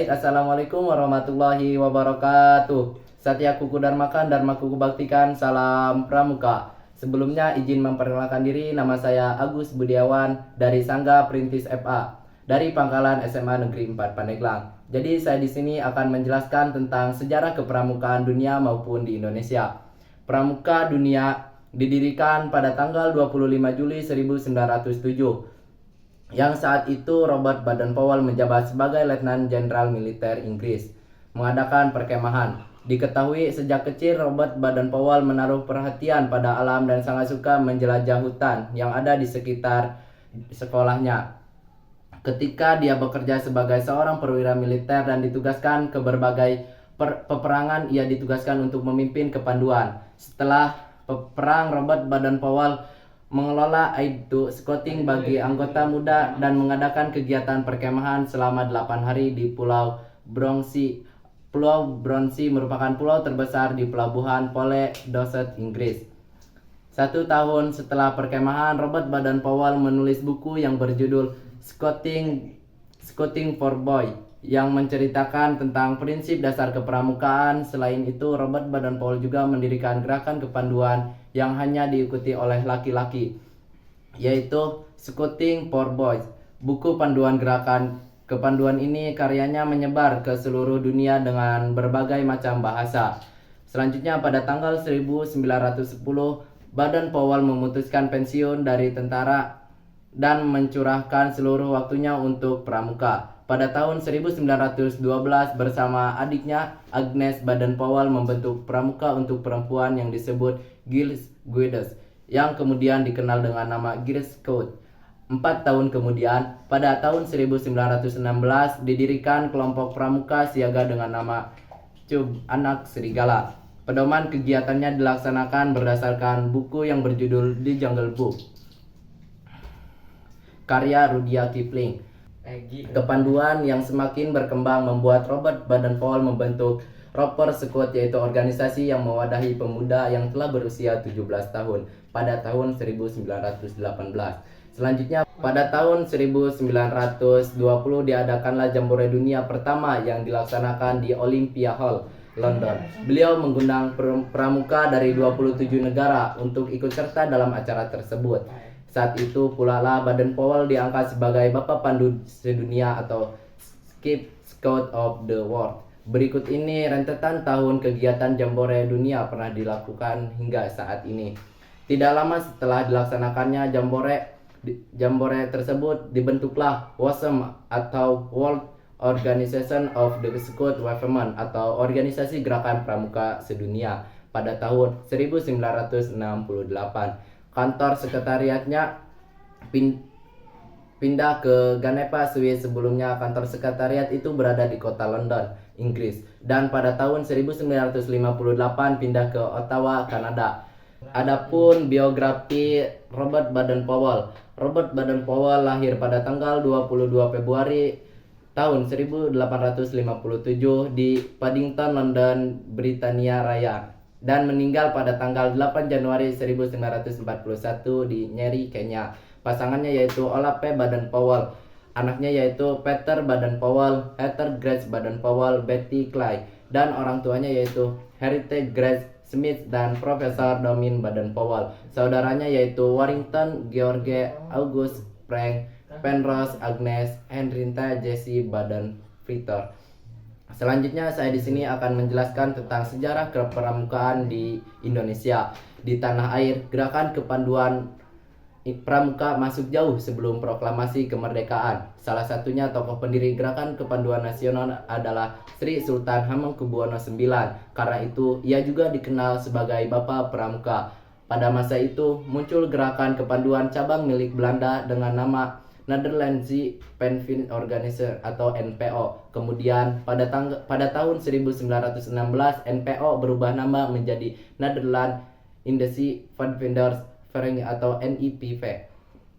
Baik, Assalamualaikum warahmatullahi wabarakatuh. Satya Kuku Dharmakan, Dharma Kuku Baktikan, salam pramuka. Sebelumnya izin memperkenalkan diri, nama saya Agus Budiawan dari Sangga Perintis FA dari Pangkalan SMA Negeri 4 Pandeglang. Jadi saya di sini akan menjelaskan tentang sejarah kepramukaan dunia maupun di Indonesia. Pramuka dunia didirikan pada tanggal 25 Juli 1907. Yang saat itu Robert Baden-Powell menjabat sebagai Letnan Jenderal Militer Inggris, mengadakan perkemahan. Diketahui sejak kecil Robert Baden-Powell menaruh perhatian pada alam dan sangat suka menjelajah hutan yang ada di sekitar sekolahnya. Ketika dia bekerja sebagai seorang perwira militer dan ditugaskan ke berbagai peperangan, ia ditugaskan untuk memimpin kepanduan. Setelah perang, Robert Baden-Powell mengelola itu scouting bagi anggota muda dan mengadakan kegiatan perkemahan selama 8 hari di Pulau Bronsey. Pulau Bronsey merupakan pulau terbesar di pelabuhan Pole Dorset, Inggris. 1 tahun setelah perkemahan, Robert Baden-Powell menulis buku yang berjudul Scouting for Boy yang menceritakan tentang prinsip dasar kepramukaan. Selain itu, Robert Baden-Powell juga mendirikan gerakan kepanduan yang hanya diikuti oleh laki-laki, yaitu Scouting for Boys. Buku panduan gerakan kepanduan ini karyanya menyebar ke seluruh dunia dengan berbagai macam bahasa. Selanjutnya pada tanggal 1910, Baden-Powell memutuskan pensiun dari tentara dan mencurahkan seluruh waktunya untuk pramuka. Pada tahun 1912 bersama adiknya Agnes Baden-Powell membentuk pramuka untuk perempuan yang disebut Girls Guides, yang kemudian dikenal dengan nama Girl Scout. 4 tahun kemudian, pada tahun 1916 didirikan kelompok pramuka siaga dengan nama Cub Anak Serigala. Pedoman kegiatannya dilaksanakan berdasarkan buku yang berjudul The Jungle Book, karya Rudyard Kipling. Kepanduan yang semakin berkembang membuat Robert Baden-Powell membentuk Roper Scout, yaitu organisasi yang mewadahi pemuda yang telah berusia 17 tahun pada tahun 1918. Selanjutnya pada tahun 1920 diadakanlah Jambore Dunia pertama yang dilaksanakan di Olympia Hall, London. Beliau mengundang pramuka dari 27 negara untuk ikut serta dalam acara tersebut. Saat itu pula lah Baden-Powell diangkat sebagai Bapak Pandu Sedunia atau Chief Scout of the World. Berikut ini rentetan tahun kegiatan Jambore Dunia pernah dilakukan hingga saat ini. Tidak lama setelah dilaksanakannya Jambore tersebut, dibentuklah WOSM atau World Organization of the Scout Movement atau Organisasi Gerakan Pramuka Sedunia pada tahun 1968. Kantor sekretariatnya pindah ke Ganepa, Swiss. Sebelumnya kantor sekretariat itu berada di kota London, Inggris, dan pada tahun 1958 pindah ke Ottawa, Kanada. Adapun biografi Robert Baden-Powell. Robert Baden-Powell lahir pada tanggal 22 Februari tahun 1857 di Paddington, London, Britania Raya, dan meninggal pada tanggal 8 Januari 1941 di Nyeri, Kenya. Pasangannya yaitu Olape Baden-Powell, anaknya yaitu Peter Baden-Powell, Heather Grace Baden-Powell, Betty Clay, dan orang tuanya yaitu Heritage Grace Smith dan Profesor Domin Baden-Powell. Saudaranya yaitu Warrington George August Frank Penrose Agnes Henrietta Jessie Baden-Fritter. Selanjutnya saya di sini akan menjelaskan tentang sejarah kepramukaan di Indonesia. Di tanah air, gerakan kepanduan pramuka masuk jauh sebelum proklamasi kemerdekaan. Salah satunya tokoh pendiri gerakan kepanduan nasional adalah Sri Sultan Hamengkubuwono IX. Karena itu, ia juga dikenal sebagai Bapak Pramuka. Pada masa itu, muncul gerakan kepanduan cabang milik Belanda dengan nama Nederlandse Penvind Organisatie atau NPO. Kemudian pada tahun 1916 NPO berubah nama menjadi Nederland Indische Padvinders Vereniging atau NIPV.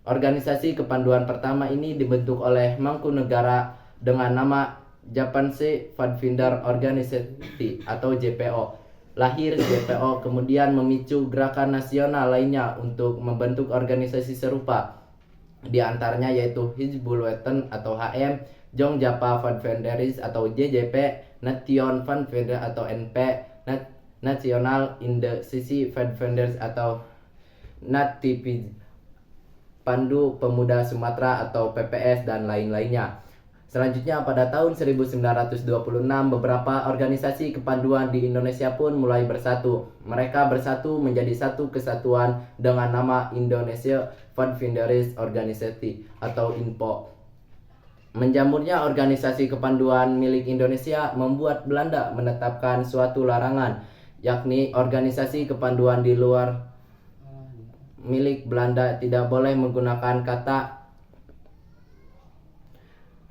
Organisasi kepanduan pertama ini dibentuk oleh Mangkunegara dengan nama Japanese Pathfinder Organisatie atau JPO. Lahir JPO kemudian memicu gerakan nasional lainnya untuk membentuk organisasi serupa. Di antaranya yaitu Hizbul Watan atau HM, Jong Japa Vanvenders atau JJP, Nation Vanvenders atau NP, National Indonesian Vanvenders atau NATP, Pandu Pemuda Sumatera atau PPS, dan lain-lainnya. Selanjutnya pada tahun 1926 beberapa organisasi kepanduan di Indonesia pun mulai bersatu. Mereka bersatu menjadi satu kesatuan dengan nama Indonesia Vanvinders Organization atau INPO. Menjamurnya organisasi kepanduan milik Indonesia membuat Belanda menetapkan suatu larangan, yakni organisasi kepanduan di luar milik Belanda tidak boleh menggunakan kata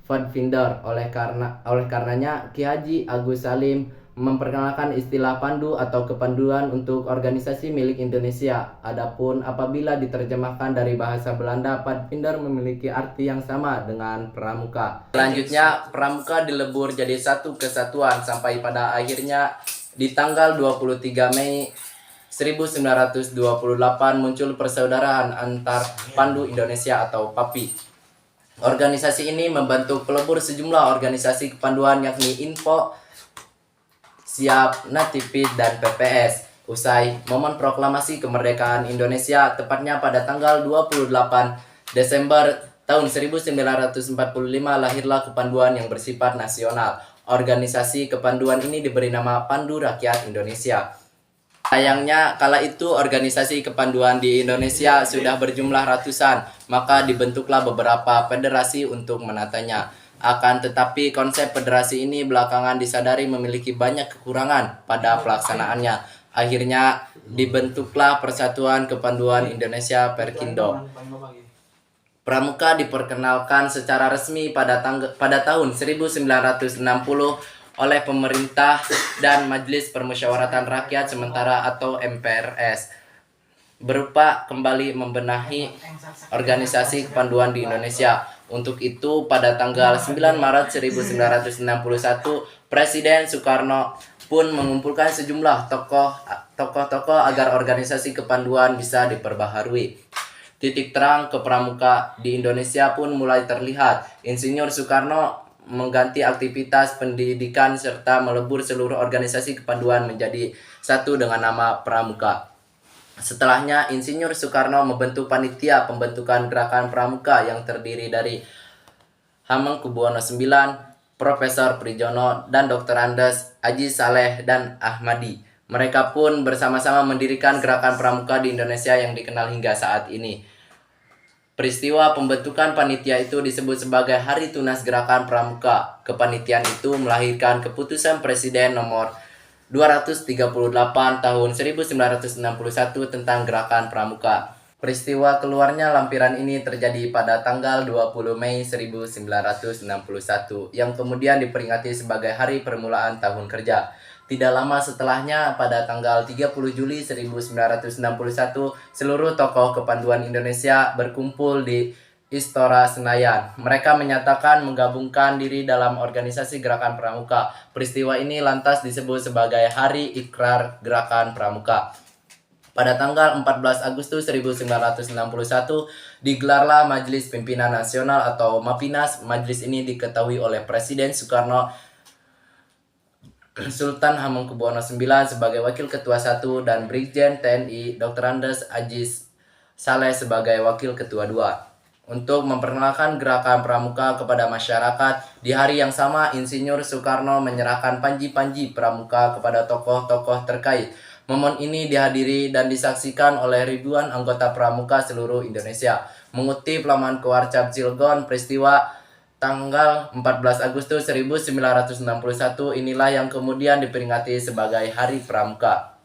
Vanvinder. Oleh karenanya Ki Haji Agus Salim memperkenalkan istilah pandu atau kepanduan untuk organisasi milik Indonesia. Adapun apabila diterjemahkan dari bahasa Belanda, Vanvinder memiliki arti yang sama dengan pramuka. Selanjutnya, pramuka dilebur jadi satu kesatuan sampai pada akhirnya di tanggal 23 Mei 1928 muncul persaudaraan antar Pandu Indonesia atau PAPI. Organisasi ini membentuk pelebur sejumlah organisasi kepanduan yakni INPO, SIAP, NATP, dan PPS. Usai momen proklamasi kemerdekaan Indonesia tepatnya pada tanggal 28 Desember tahun 1945 lahirlah kepanduan yang bersifat nasional. Organisasi kepanduan ini diberi nama Pandu Rakyat Indonesia. Sayangnya kala itu organisasi kepanduan di Indonesia sudah berjumlah ratusan, maka dibentuklah beberapa federasi untuk menatanya. Akan tetapi konsep federasi ini belakangan disadari memiliki banyak kekurangan pada pelaksanaannya. Akhirnya dibentuklah Persatuan Kepanduan Indonesia Perkindo. Pramuka diperkenalkan secara resmi pada tahun 1960 oleh pemerintah dan Majelis Permusyawaratan Rakyat Sementara atau MPRS berupa kembali membenahi organisasi kepanduan di Indonesia. Untuk itu pada tanggal 9 Maret 1961 Presiden Soekarno pun mengumpulkan sejumlah tokoh-tokoh agar organisasi kepanduan bisa diperbaharui. Titik terang kepramuka di Indonesia pun mulai terlihat. Insinyur Soekarno mengganti aktivitas pendidikan serta melebur seluruh organisasi kepanduan menjadi satu dengan nama Pramuka. Setelahnya, Insinyur Soekarno membentuk panitia pembentukan gerakan Pramuka yang terdiri dari Hamengkubuwono IX, Profesor Prijono, dan Dr. Andes, Haji Saleh, dan Ahmadi. Mereka pun bersama-sama mendirikan gerakan Pramuka di Indonesia yang dikenal hingga saat ini. Peristiwa pembentukan panitia itu disebut sebagai Hari Tunas Gerakan Pramuka. Kepanitiaan itu melahirkan keputusan Presiden nomor 238 tahun 1961 tentang Gerakan Pramuka. Peristiwa keluarnya lampiran ini terjadi pada tanggal 20 Mei 1961 yang kemudian diperingati sebagai Hari Permulaan Tahun Kerja. Tidak lama setelahnya, pada tanggal 30 Juli 1961, seluruh tokoh kepanduan Indonesia berkumpul di Istora Senayan. Mereka menyatakan menggabungkan diri dalam organisasi Gerakan Pramuka. Peristiwa ini lantas disebut sebagai Hari Ikrar Gerakan Pramuka. Pada tanggal 14 Agustus 1961, digelarlah Majelis Pimpinan Nasional atau MAPINAS. Majelis ini diketahui oleh Presiden Soekarno, Sultan Hamengkubuwono IX sebagai Wakil Ketua I dan Brigjen TNI Dr. Andes Haji Saleh sebagai Wakil Ketua II. Untuk memperkenalkan gerakan Pramuka kepada masyarakat, di hari yang sama Insinyur Soekarno menyerahkan panji-panji Pramuka kepada tokoh-tokoh terkait. Momen ini dihadiri dan disaksikan oleh ribuan anggota Pramuka seluruh Indonesia. Mengutip laman Kewarcap Cilegon, peristiwa tanggal 14 Agustus 1961 inilah yang kemudian diperingati sebagai Hari Pramuka.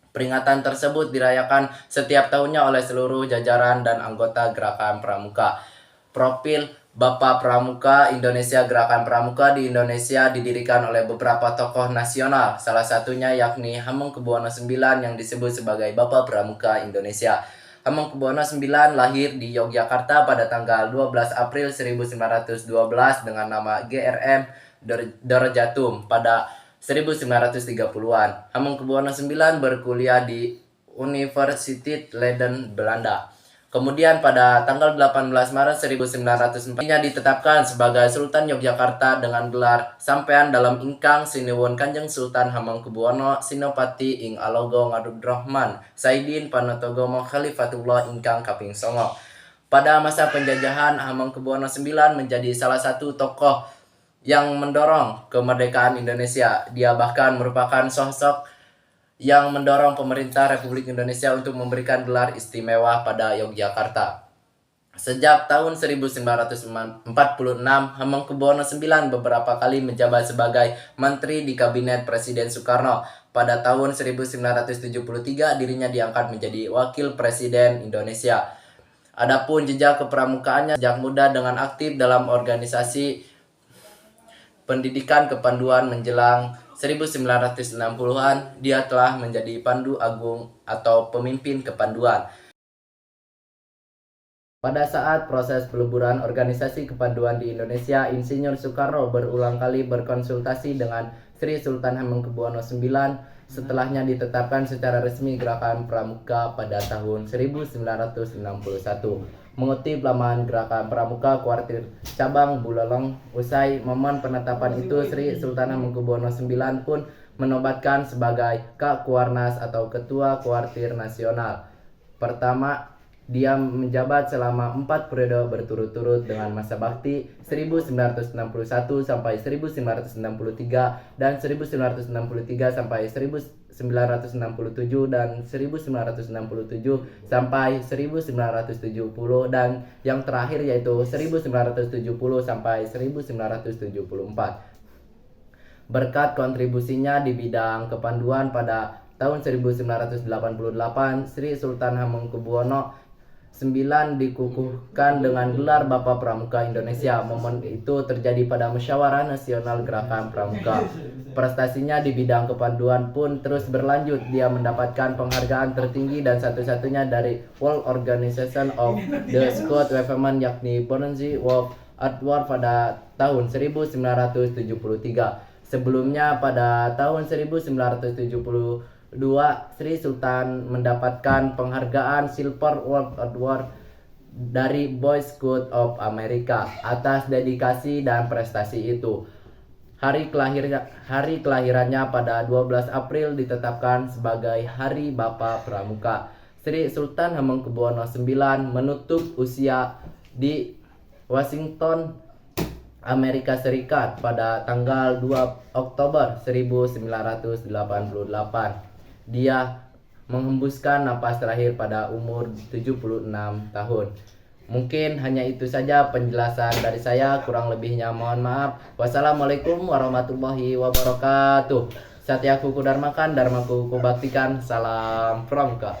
Peringatan tersebut dirayakan setiap tahunnya oleh seluruh jajaran dan anggota Gerakan Pramuka. Profil Bapak Pramuka Indonesia. Gerakan Pramuka di Indonesia didirikan oleh beberapa tokoh nasional, salah satunya yakni Hamengkubuwono IX yang disebut sebagai Bapak Pramuka Indonesia. Hamengkubuwono IX lahir di Yogyakarta pada tanggal 12 April 1912 dengan nama GRM Dorojatum pada 1930-an. Hamengkubuwono IX berkuliah di Universiteit Leiden, Belanda. Kemudian pada tanggal 18 Maret 1904 nya ditetapkan sebagai Sultan Yogyakarta dengan gelar Sampean dalam Ingkang Sinuwun Kanjeng Sultan Hamengkubuwono Sinopati ing Alogo Ngadubdrohman Saidin Panotogomo Khalifatullah ingkang kaping songo. Pada masa penjajahan, Hamengkubuwono IX menjadi salah satu tokoh yang mendorong kemerdekaan Indonesia. Dia bahkan merupakan sosok yang mendorong pemerintah Republik Indonesia untuk memberikan gelar istimewa pada Yogyakarta. Sejak tahun 1946, Hamengkubuwono IX beberapa kali menjabat sebagai menteri di kabinet Presiden Soekarno. Pada tahun 1973, dirinya diangkat menjadi wakil presiden Indonesia. Adapun jejak kepramukaannya sejak muda dengan aktif dalam organisasi pendidikan kepanduan menjelang 1960-an, dia telah menjadi pandu agung atau pemimpin kepanduan. Pada saat proses peleburan organisasi kepanduan di Indonesia, Insinyur Soekarno berulang kali berkonsultasi dengan Sri Sultan Hamengkubuwono IX. Setelahnya ditetapkan secara resmi Gerakan Pramuka pada tahun 1961. Mengutip laman Gerakan Pramuka Kuartir Cabang Buleleng, usai momen penetapan itu, Sri Sultan Hamengkubuwono IX pun menobatkan sebagai Kak Kuarnas atau Ketua Kuartir Nasional. Pertama, dia menjabat selama 4 periode berturut-turut dengan masa bakti 1961 sampai 1963 dan 1963 sampai 1967 dan 1967 sampai 1970 dan yang terakhir yaitu 1970 sampai 1974. Berkat kontribusinya di bidang kepanduan pada tahun 1988, Sri Sultan Hamengkubuwono IX dikukuhkan dengan gelar Bapak Pramuka Indonesia. Momen itu terjadi pada Musyawarah Nasional Gerakan Pramuka. Prestasinya di bidang kepanduan pun terus berlanjut. Dia mendapatkan penghargaan tertinggi dan satu-satunya dari World Organization of the Scottish Women, yakni Bronze Wolf Award pada tahun 1973. Sebelumnya pada tahun 1972, Sri Sultan mendapatkan penghargaan Silver World Award dari Boy Scout of America atas dedikasi dan prestasi itu. Hari kelahirannya pada 12 April ditetapkan sebagai Hari Bapak Pramuka. Sri Sultan Hamengkubuwono IX menutup usia di Washington, Amerika Serikat pada tanggal 2 Oktober 1988. Dia menghembuskan napas terakhir pada umur 76 tahun. Mungkin hanya itu saja penjelasan dari saya, kurang lebihnya mohon maaf. Wassalamualaikum warahmatullahi wabarakatuh. Satya Kuku Dharmakan, Dharmaku Kubaktikan, salam Pramuka.